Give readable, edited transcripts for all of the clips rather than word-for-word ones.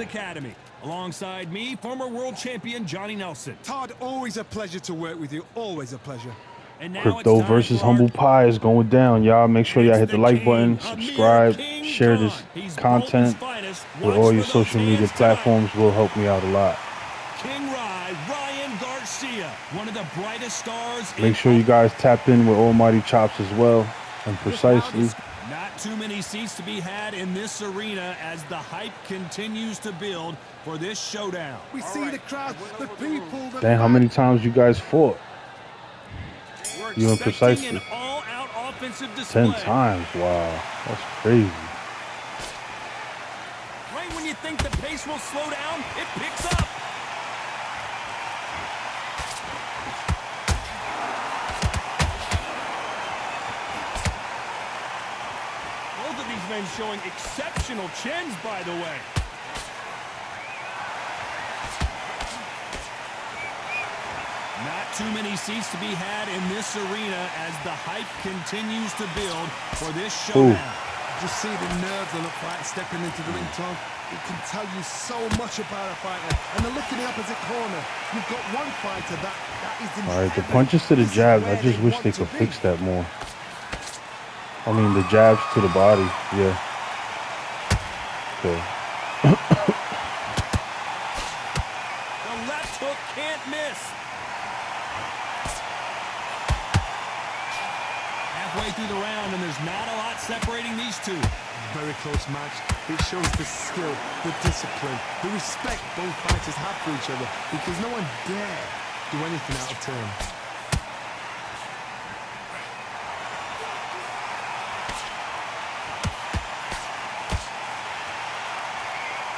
Academy. Alongside me, former world champion Johnny Nelson. Todd, always a pleasure to work with you. Always a pleasure. And now Cripto versus Humble Pie is going down, y'all. Make sure y'all hit the like button, subscribe, share this content with all your social media platforms. Will help me out a lot. King Ryan Garcia, one of the brightest stars. Make sure you guys tap in with Almighty Chops as well, and precisely. Not too many seats to be had in this arena as the hype continues to build for this showdown. We see the crowd, the people. Damn, how many times you guys fought? You and precisely. An all-out offensive display. 10 times. Wow, that's crazy. Right when you think the pace will slow down, it picks up. Both of these men showing exceptional chins, by the way. Not too many seats to be had in this arena as the hype continues to build for this showdown. Just see the nerves on the fight stepping into the ring, Tom. It can tell you so much about a fighter. And the look in the opposite corner, you've got one fighter that is in. All right, the punches to the jabs, I just wish they could fix that more. I mean, the jabs to the body, yeah. Okay. The left hook can't miss. Halfway through the round, and there's not a lot separating these two. Very close match. It shows the skill, the discipline, the respect both fighters have for each other, because no one dare do anything out of turn.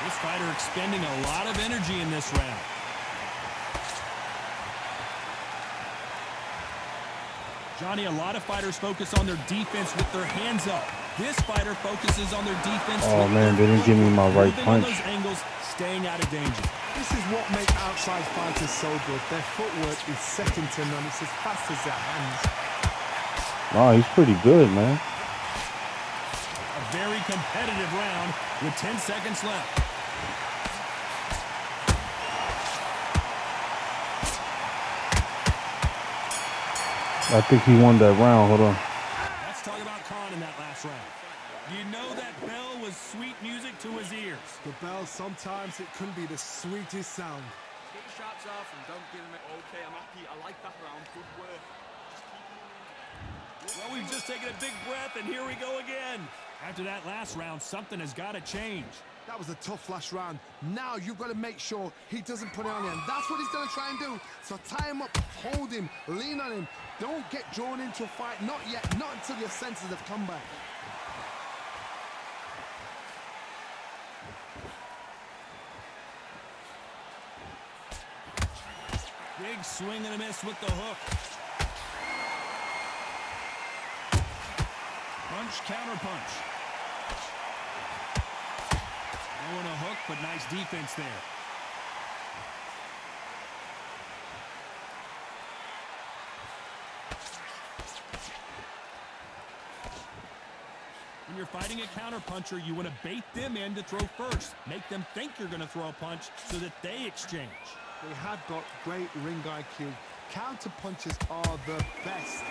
This fighter expending a lot of energy in this round. Johnny, a lot of fighters focus on their defense with their hands up. This fighter focuses on their defense. Oh man, they didn't give me my right punch. Those angles, staying out of danger. This is what makes outside fighters so good. Their footwork is second to none. It's as fast as their hands. Nah, he's pretty good, man. A very competitive round with 10 seconds left. I think he won that round. Hold on. Let's talk about Khan in that last round. You know that bell was sweet music to his ears. The bell, sometimes it can be the sweetest sound. Get your shots off and don't give him it. Okay, I'm happy. I like that round. Good work. Well, we've just taken a big breath, and here we go again. After that last round, something has got to change. That was a tough last round. Now you've got to make sure he doesn't put it on you. And that's what he's going to try and do. So tie him up, hold him, lean on him. Don't get drawn into a fight. Not yet. Not until your senses have come back. Big swing and a miss with the hook. Punch, counter punch. Throwing a hook, but nice defense there. When you're fighting a counter puncher, you want to bait them in to throw first. Make them think you're going to throw a punch so that they exchange. They have got great ring IQ. Counter punches are the best.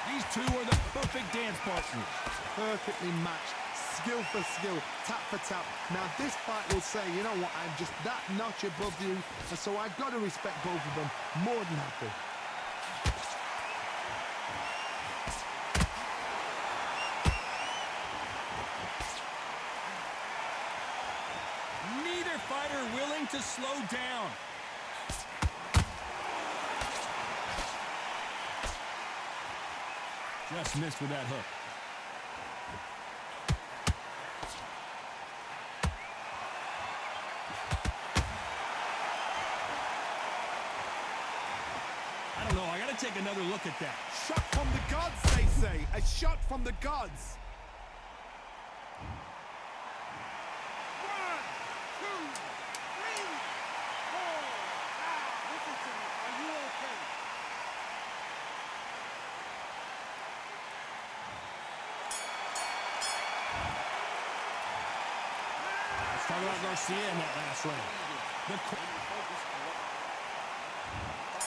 These two are the perfect dance partners. Perfectly matched. Skill for skill. Tap for tap. Now this fight will say, you know what, I'm just that notch above you. And so I've got to respect both of them. More than happy. Neither fighter willing to slow down. Just missed with that hook. I don't know. I got to take another look at that. Shot from the gods, they say. A shot from the gods. 1, 2, 3, 4. Now, listen to me. Are you okay? talk about Garcia in that last round.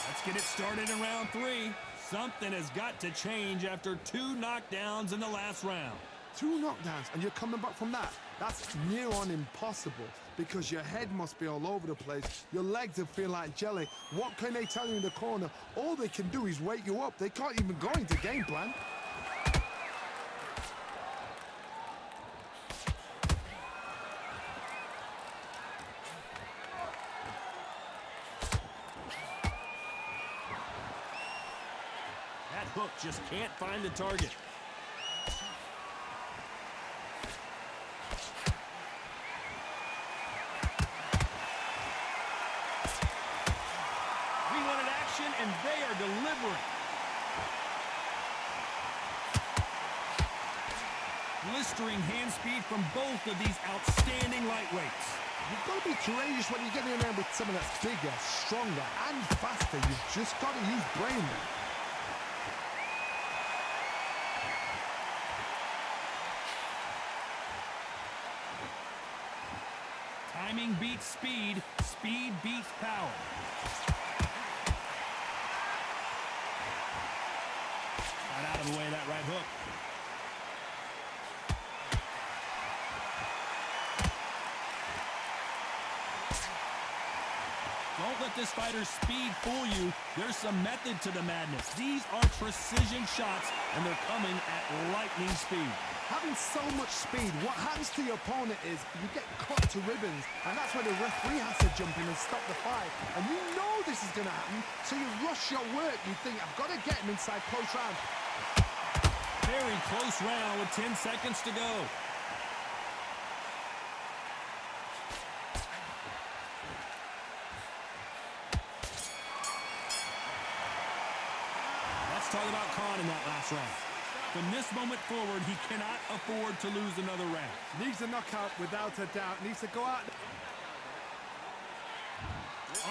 Let's get it started in round 3. Something has got to change after 2 knockdowns in the last round. 2 knockdowns, and you're coming back from that. That's near on impossible because your head must be all over the place. Your legs will feel like jelly. What can they tell you in the corner? All they can do is wake you up. They can't even go into game plan. That hook just can't find the target. And they are delivering. Blistering hand speed from both of these outstanding lightweights. You've got to be courageous when you get in there with someone that's bigger, stronger, and faster. You've just got to use brain there. Timing beats speed. Speed beats power. Out of the way, that right hook. Don't let this fighter's speed fool you. There's some method to the madness. These are precision shots, and they're coming at lightning speed. Having so much speed, what happens to your opponent is you get cut to ribbons, and that's where the referee has to jump in and stop the fight. And you know this is going to happen, so you rush your work. You think, I've got to get him inside close round. Very close round with 10 seconds to go. Let's talk about Khan in that last round. From this moment forward, he cannot afford to lose another round. Needs a knockout without a doubt. Needs to go out.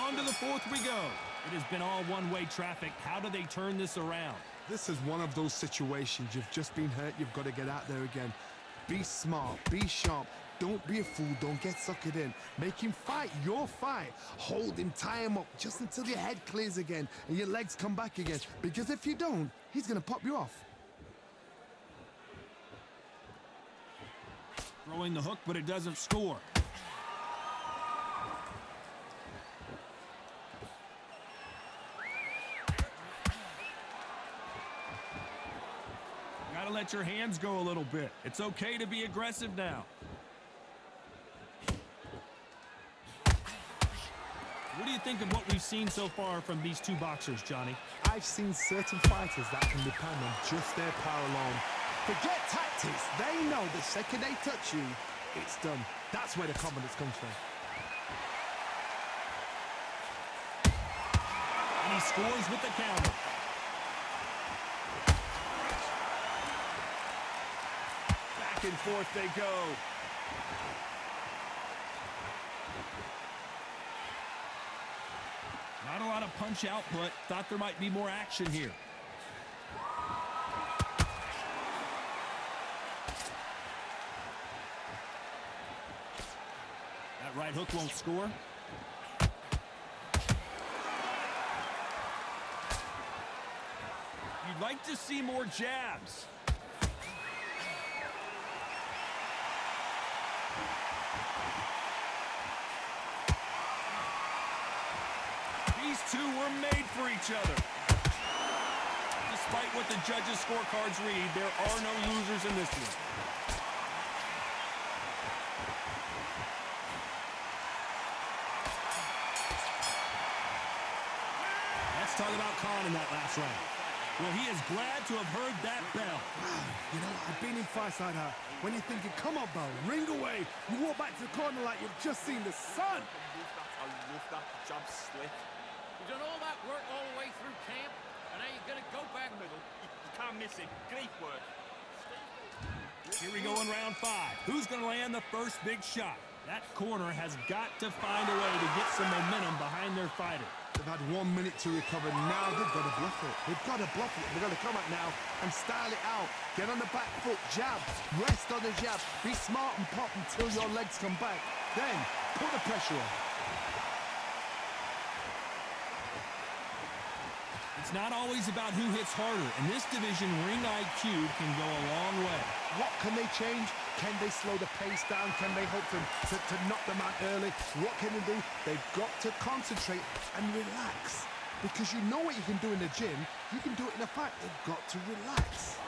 On to the 4th we go. It has been all one-way traffic. How do they turn this around? This is one of those situations. You've just been hurt. You've got to get out there again. Be smart. Be sharp. Don't be a fool. Don't get suckered in. Make him fight your fight. Hold him. Tie him up just until your head clears again and your legs come back again. Because if you don't, he's going to pop you off. Throwing the hook, but it doesn't score. Gotta let your hands go a little bit. It's okay to be aggressive now. What do you think of what we've seen so far from these 2 boxers, Johnny? I've seen certain fighters that can depend on just their power alone. Forget tactics. They know the second they touch you, it's done. That's where the confidence comes from. And he scores with the counter. Back and forth they go. Not a lot of punch output. Thought there might be more action here. That right hook won't score. You'd like to see more jabs. These 2 were made for each other. Despite what the judges' scorecards read, there are no losers in this one. Let's talk about Khan in that last round. Well, he is glad to have heard that bell. You know, I've been in fights like that. When you're thinking, come on, bell, ring away. You walk back to the corner like you've just seen the sun. I love that jab slip. You've done all that work all the way through camp, and now you're going to go back Middle. You can't miss it. Great work. Here we go in round 5. Who's going to land the first big shot? That corner has got to find a way to get some momentum behind their fighter. They've had 1 minute to recover. Now they've got to bluff it. They've got to bluff it. They've got to come up now and style it out. Get on the back foot, jab, rest on the jab. Be smart and pop until your legs come back. Then put the pressure on. It's not always about who hits harder. In this division, ring IQ can go a long way. What can they change? Can they slow the pace down? Can they hope to knock them out early? What can they do? They've got to concentrate and relax. Because you know what you can do in the gym, you can do it in a fight. They've got to relax.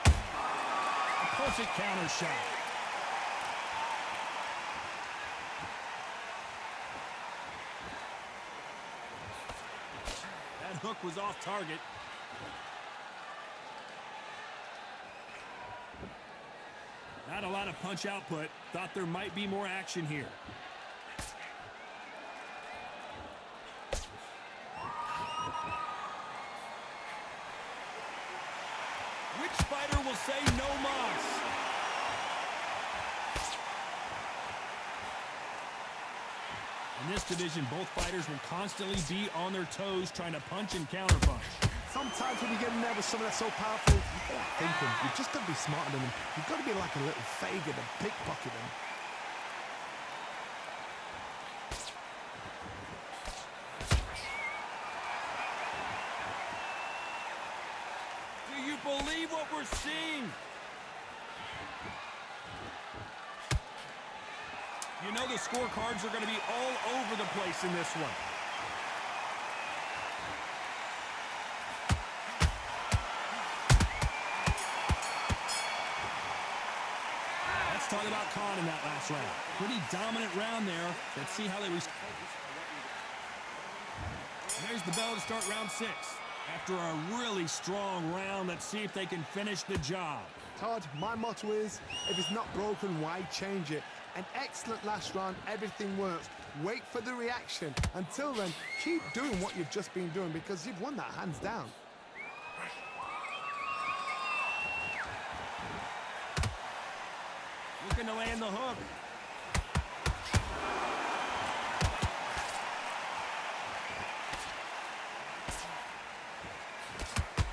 A perfect counter shot. That hook was off target. Not a lot of punch output. Thought there might be more action here. Which fighter will say no mas? In this division, both fighters will constantly be on their toes trying to punch and counterpunch. Sometimes when you get in there with someone that's so powerful, you gotta think them. You've just got to be smarter than them. You've got to be like a little faggot and pickpocket them. Do you believe what we're seeing? You know the scorecards are going to be all over the place in this one. Let's talk about Khan in that last round. Pretty dominant round there. Let's see how they respond. There's the bell to start round 6. After a really strong round, let's see if they can finish the job. Todd, my motto is, if it's not broken, why change it? An excellent last round, everything works. Wait for the reaction. Until then, keep doing what you've just been doing because you've won that hands down. Looking to land the hook.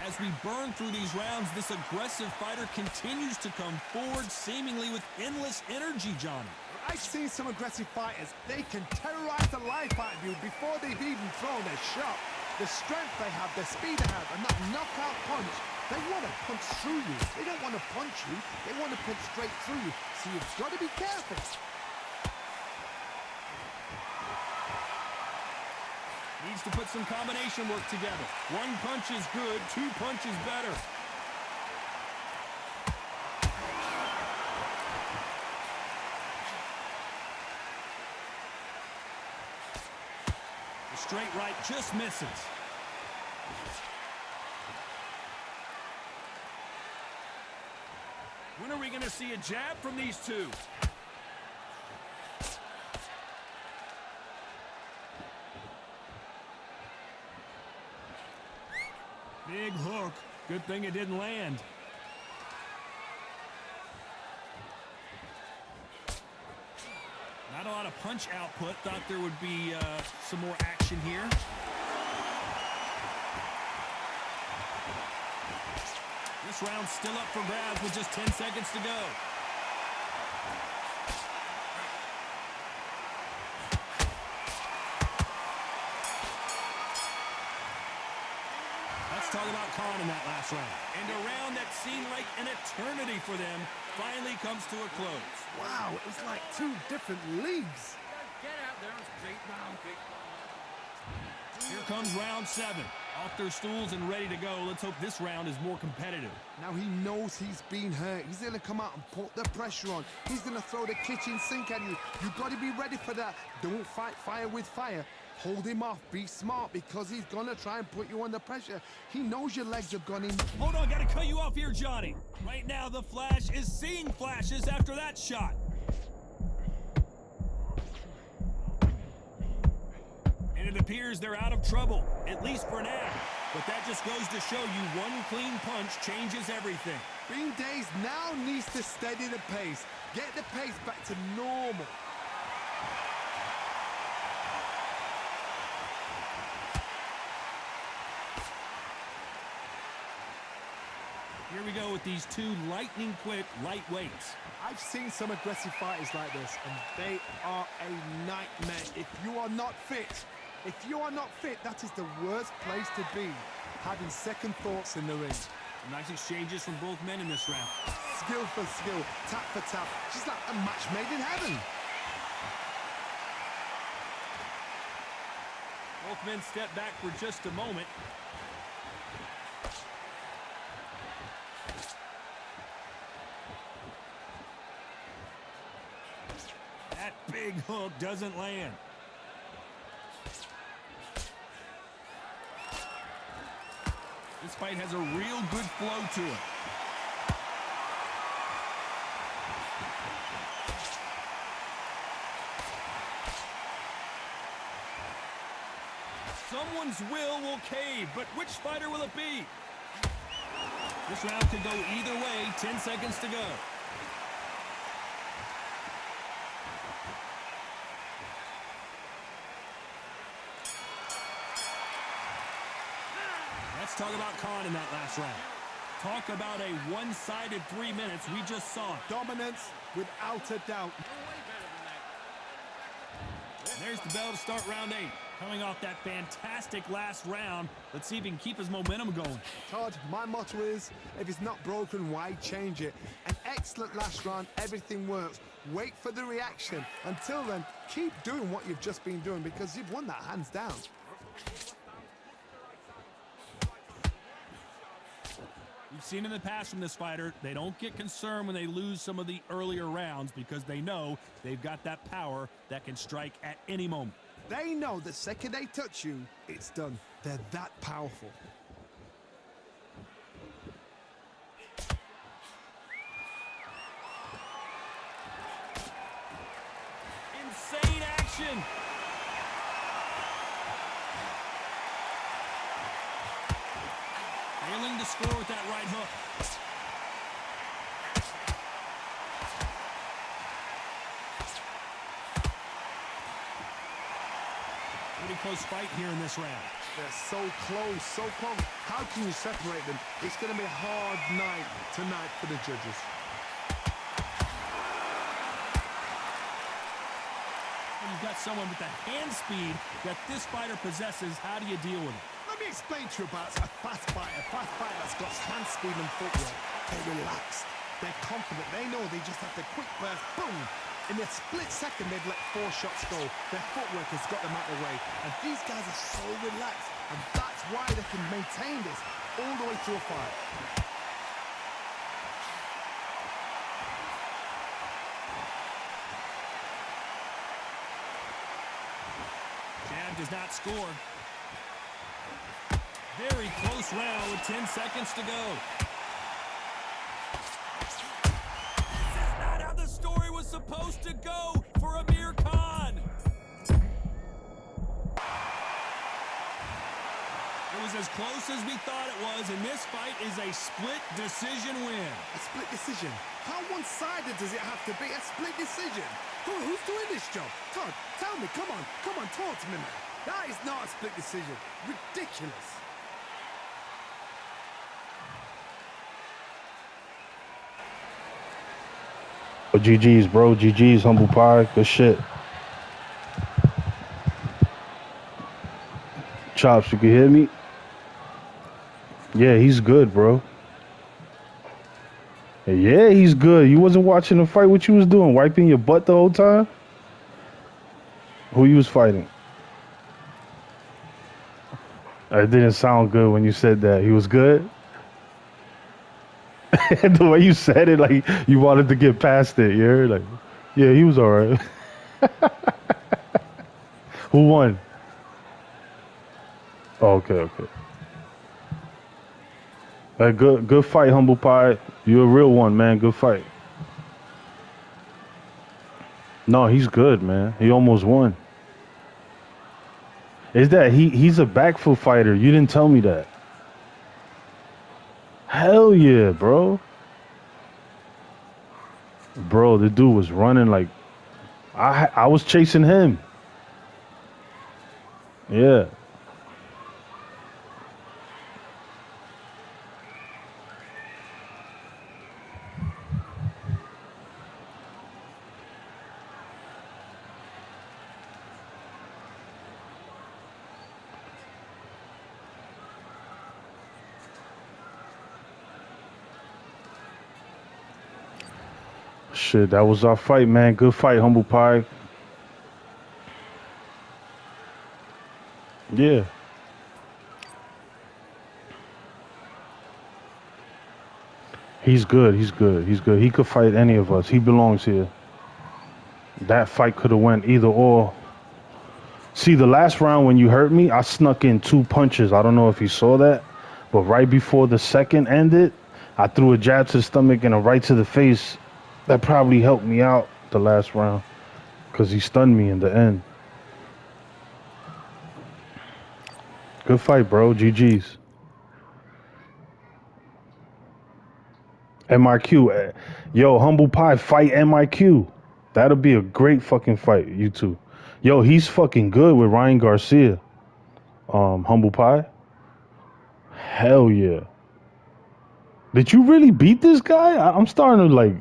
As we burn through these rounds, this aggressive fighter continues to come forward, seemingly with endless energy, Johnny. I've seen some aggressive fighters. They can terrorize the life out of you before they've even thrown a shot. The strength they have, the speed they have, and that knockout punch, they want to punch through you. They don't want to punch you. They want to punch straight through you. So you've got to be careful. Needs to put some combination work together. One punch is good, 2 punches better. The straight right just misses. When are we going to see a jab from these two? Big hook. Good thing it didn't land. Not a lot of punch output. Thought there would be some more action here. This round's still up for grabs with just 10 seconds to go. Let's talk about Khan in that last round. And a round that seemed like an eternity for them finally comes to a close. Wow, it was like 2 different leagues. Get out there and take down, kick. Here comes round 7. Off their stools and ready to go. Let's hope this round is more competitive. Now he knows he's been hurt. He's going to come out and put the pressure on. He's going to throw the kitchen sink at you. You've got to be ready for that. Don't fight fire with fire. Hold him off. Be smart because he's going to try and put you under pressure. He knows your legs have gone in. Hold on, got to cut you off here, Johnny. Right now, the Flash is seeing flashes after that shot. And it appears they're out of trouble, at least for now. But that just goes to show you one clean punch changes everything. Bean Days now needs to steady the pace. Get the pace back to normal. Here we go with these two lightning-quick lightweights. I've seen some aggressive fighters like this, and they are a nightmare. If you are not fit, that is the worst place to be, having second thoughts in the ring. Nice exchanges from both men in this round. Skill for skill, tap for tap, just like a match made in heaven. Both men step back for just a moment. That big hook doesn't land. This fight has a real good flow to it. Someone's will cave, but which fighter will it be? This round could go either way. 10 seconds to go. Let's talk about Khan in that last round. Talk about a one-sided 3 minutes. We just saw it. Dominance without a doubt. There's the bell to start round 8. Coming off that fantastic last round, let's see if he can keep his momentum going. Todd, my motto is, if it's not broken, why change it? An excellent last round, everything works. Wait for the reaction. Until then, keep doing what you've just been doing because you've won that hands down. We've seen in the past from this fighter, they don't get concerned when they lose some of the earlier rounds because they know they've got that power that can strike at any moment. They know the second they touch you, it's done. They're that powerful. Insane action. Failing to score with that right hook. Pretty close fight here in this round. They're so close, so close. How can you separate them? It's going to be a hard night tonight for the judges. When you've got someone with the hand speed that this fighter possesses, how do you deal with it? Let me explain to you about a fast fighter that's got hand speed and footwork. They're relaxed. They're confident. They know they just have the quick burst, boom. In a split second, they've let 4 shots go. Their footwork has got them out of the way. And these guys are so relaxed. And that's why they can maintain this all the way through a fight. Jab does not score. Very close round with 10 seconds to go. This is not how the story was supposed to go for Amir Khan. It was as close as we thought it was, and this fight is a split decision win. A split decision? How one-sided does it have to be? A split decision? Who's doing this job? Todd, tell me, come on, talk to me, man. That is not a split decision. Ridiculous. But GG's, bro. GG's, humble pie. Good shit. Chops, you can hear me? Yeah, he's good, bro. Yeah, he's good. You wasn't watching the fight. What you was doing? Wiping your butt the whole time? Who you was fighting? It didn't sound good when you said that. He was good? The way you said it, like you wanted to get past it. You're like, yeah, he was all right. Who won? Oh, okay. Good fight, humble pie. You're a real one, man. Good fight. No, he's good, man. He almost won. Is that he's a back foot fighter? You didn't tell me that. Hell yeah, bro. Bro, the dude was running like I was chasing him. Yeah. Shit, that was our fight, man. Good fight, Humble Pie. Yeah. He's good. He's good. He's good. He could fight any of us. He belongs here. That fight could have went either or. See, the last round when you hurt me, I snuck in 2 punches. I don't know if you saw that, but right before the second ended, I threw a jab to the stomach and a right to the face. That probably helped me out the last round because he stunned me in the end. Good fight, bro. GG's. MIQ. Yo, Humble Pie, fight MIQ. That'll be a great fucking fight, you two. Yo, he's fucking good with Ryan Garcia. Humble Pie. Hell yeah. Did you really beat this guy? I'm starting to like.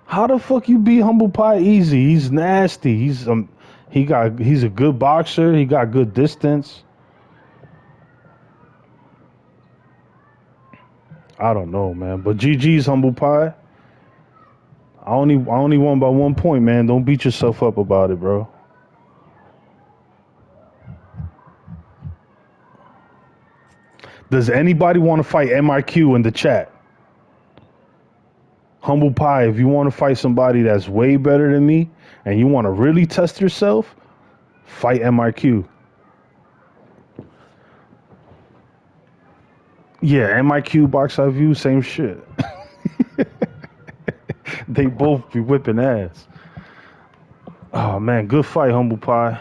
How the fuck you beat Humble Pie easy? He's nasty. He's a good boxer. He got good distance. I don't know, man. But GG's Humble Pie. I only won by 1 point, man. Don't beat yourself up about it, bro. Does anybody want to fight MIQ in the chat? Humble Pie, if you want to fight somebody that's way better than me and you want to really test yourself, fight MIQ. Yeah, MIQ, Box I View, same shit. They both be whipping ass. Oh man, good fight, Humble Pie.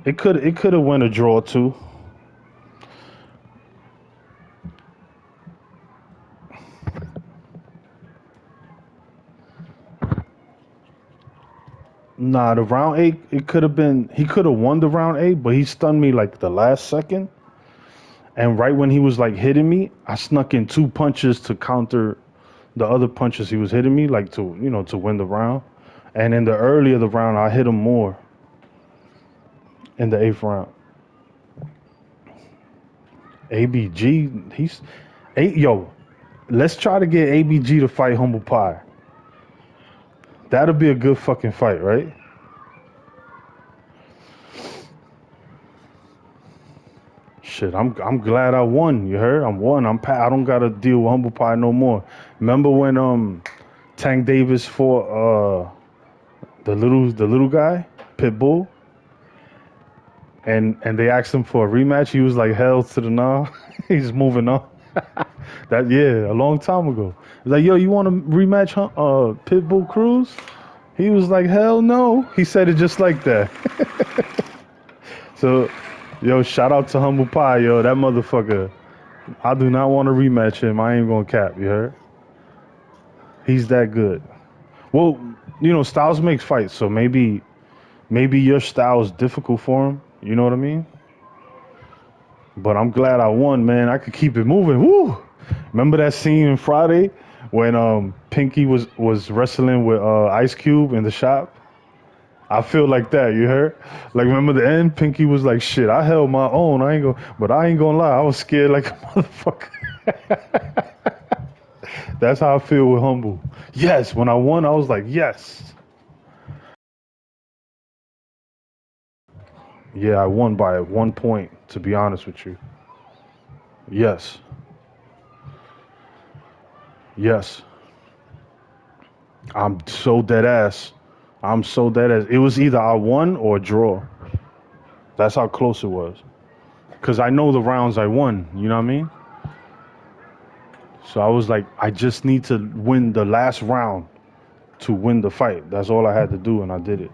It could have went a draw too. Nah, the round 8, it could have been, he could have won the round 8, but he stunned me like the last second. And right when he was like hitting me, I snuck in 2 punches to counter the other punches he was hitting me, like to win the round. And in the earlier the round, I hit him more in the 8th round. ABG, yo, let's try to get ABG to fight Humble Pie. That'll be a good fucking fight, right? Shit, I'm glad I won. You heard? I'm won. I don't gotta deal with Humble Pie no more. Remember when Tank Davis fought the little guy, Pitbull, and they asked him for a rematch. He was like, hell to the nah. He's moving on. That a long time ago. He's like, yo, you want to rematch Pitbull Cruz? He was like, hell no. He said it just like that. So, yo, shout out to Humble Pie, yo. That motherfucker. I do not want to rematch him. I ain't gonna cap, you heard? He's that good. Well, Styles makes fights, so maybe your style is difficult for him. You know what I mean? But I'm glad I won, man. I could keep it moving. Woo! Remember that scene in Friday when Pinky was wrestling with Ice Cube in the shop? I feel like that, you heard? Like, remember the end? Pinky was like, shit, I held my own. But I ain't gonna lie, I was scared like a motherfucker. That's how I feel with Humble. Yes, when I won, I was like, yes. Yeah, I won by 1 point, to be honest with you. Yes. Yes. I'm so dead ass. It was either I won or a draw. That's how close it was. Because I know the rounds I won, you know what I mean? So I was like, I just need to win the last round to win the fight. That's all I had to do, and I did it.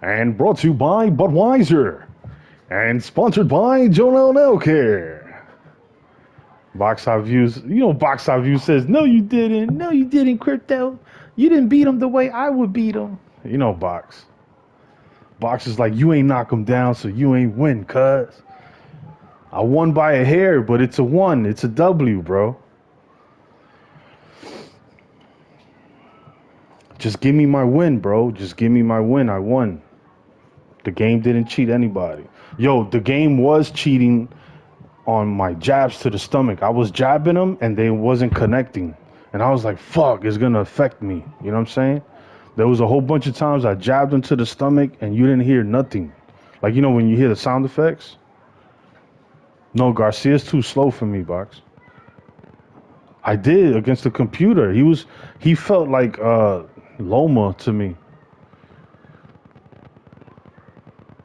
And brought to you by Budweiser. And sponsored by Joel Nelcare. Box Eye Views. You know, Box Eye View says, "No, you didn't. No, you didn't, Crypto. You didn't beat him the way I would beat him." You know, Box. Box is like, "You ain't knock him down, so you ain't win, cuz." I won by a hair, but it's a one. It's a W, bro. Just give me my win, bro. Just give me my win. I won. The game didn't cheat anybody. Yo, the game was cheating on my jabs to the stomach. I was jabbing them and they wasn't connecting. And I was like, fuck, it's gonna affect me. You know what I'm saying? There was a whole bunch of times I jabbed them to the stomach and you didn't hear nothing. Like, you know, when you hear the sound effects? No, Garcia's too slow for me, Box. I did against the computer. He felt like Loma to me.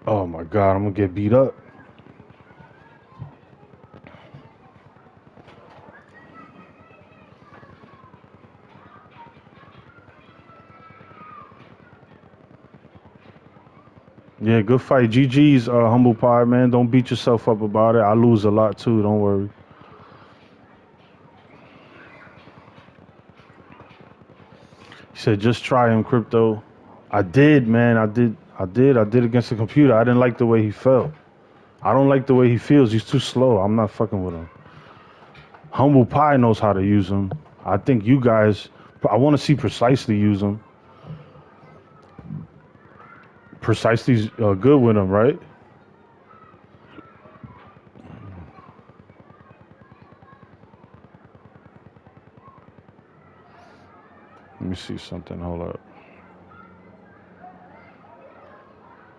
Oh my god, I'm gonna get beat up. Yeah, good fight. GG's, Humble Pie, man. Don't beat yourself up about it. I lose a lot too, don't worry. He said, just try him, Crypto. I did, man. I did against the computer. I didn't like the way he felt. I don't like the way he feels. He's too slow. I'm not fucking with him. Humble Pie knows how to use him. I think you guys, I want to see Precisely use him. Precisely's good with him, right? Let me see something. Hold up.